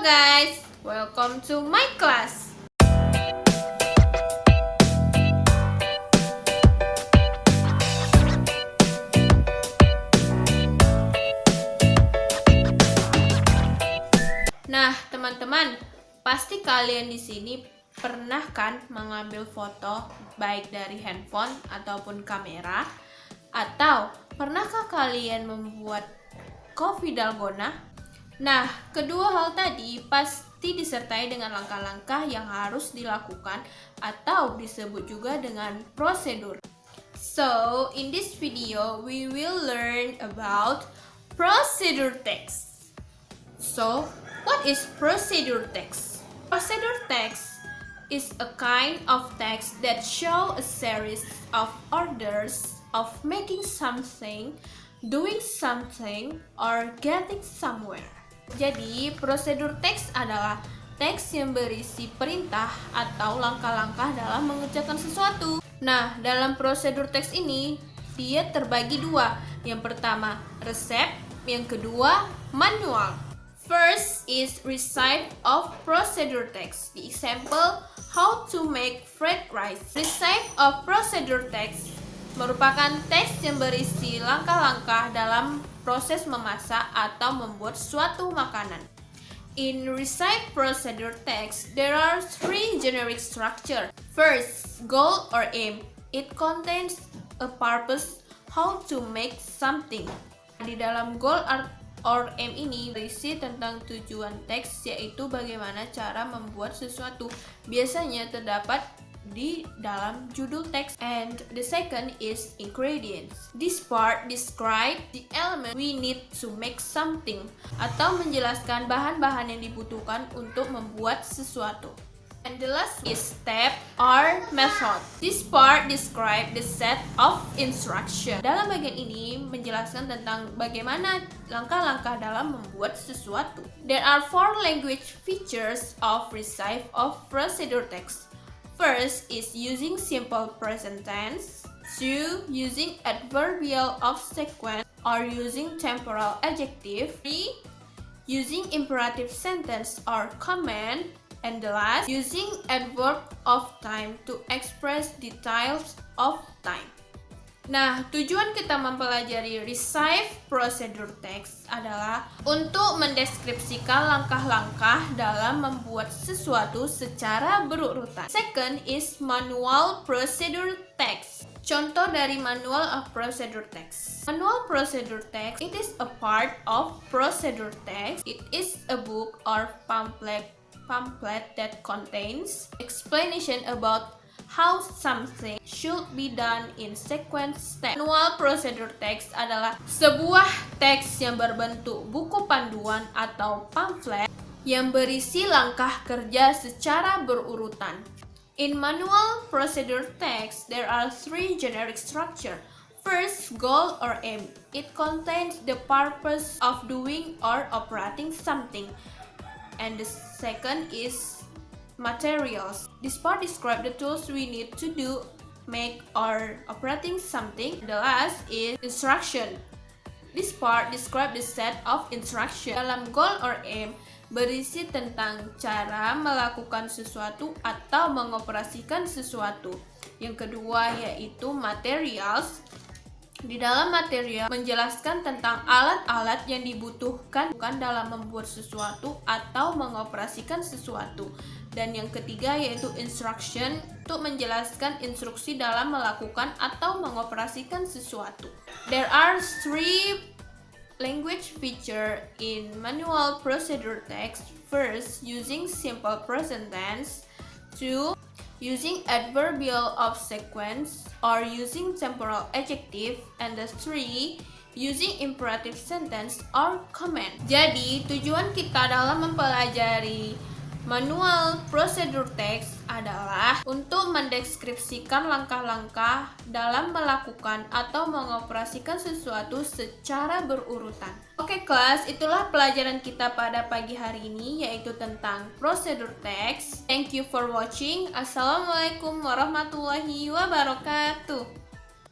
guys, welcome to my class. Nah, teman-teman, pasti kalian di sini pernah kan mengambil foto baik dari handphone ataupun kamera, atau pernahkah kalian membuat coffee dalgona? Nah, kedua hal tadi pasti disertai dengan langkah-langkah yang harus dilakukan atau disebut juga dengan prosedur. So, in this video, we will learn about procedure text. So, what is procedure text? Procedure text is a kind of text that show a series of orders of making something, doing something, or getting somewhere. Jadi, prosedur teks adalah teks yang berisi perintah atau langkah-langkah dalam mengerjakan sesuatu. Nah, dalam prosedur teks ini, dia terbagi dua. Yang pertama, resep. Yang kedua, manual. First is recipe of procedure text. The example, how to make fried rice. Recipe of procedure text merupakan teks yang berisi langkah-langkah dalam proses memasak atau membuat suatu makanan. In recipe procedure text, there are three generic structure. First, goal or aim. It contains a purpose, how to make something. Di dalam goal or aim ini berisi tentang tujuan teks, yaitu bagaimana cara membuat sesuatu. Biasanya terdapat di dalam judul teks. And the second is ingredients. This part describe the element we need to make something, atau menjelaskan bahan-bahan yang dibutuhkan untuk membuat sesuatu. And the last is step or method. This part describe the set of instruction. Dalam bagian ini menjelaskan tentang bagaimana langkah-langkah dalam membuat sesuatu. There are four language features of recipe of procedure text. First is using simple present tense. 2. Using adverbial of sequence or using temporal adjective. 3. Using imperative sentence or command. And the last, using adverb of time to express details of time. Nah, tujuan kita mempelajari recipe procedure text adalah untuk mendeskripsikan langkah-langkah dalam membuat sesuatu secara berurutan. Second is manual procedure text. Contoh dari manual of procedure text. Manual procedure text, it is a part of procedure text. It is a book or pamphlet that contains explanation about how something should be done in sequence steps. Manual procedure text adalah sebuah teks yang berbentuk buku panduan atau pamflet yang berisi langkah kerja secara berurutan. In manual procedure text, there are three generic structure. First, goal or aim. It contains the purpose of doing or operating something. And the second is materials. This part describes the tools we need to do, make, or operating something. The last is instruction. This part describes the set of instruction. Dalam goal or aim berisi tentang cara melakukan sesuatu atau mengoperasikan sesuatu. Yang kedua yaitu materials. Di dalam material menjelaskan tentang alat-alat yang dibutuhkan dalam membuat sesuatu atau mengoperasikan sesuatu. Dan yang ketiga yaitu instruction, untuk menjelaskan instruksi dalam melakukan atau mengoperasikan sesuatu. There are three language feature in manual procedure text. First, using simple present tense. 2. Using adverbial of sequence or using temporal adjective. And the 3, using imperative sentence or command. Jadi, tujuan kita dalam mempelajari manual procedure text adalah untuk mendeskripsikan langkah-langkah dalam melakukan atau mengoperasikan sesuatu secara berurutan. Oke kelas, itulah pelajaran kita pada pagi hari ini, yaitu tentang procedure text. Thank you for watching. Assalamualaikum warahmatullahi wabarakatuh.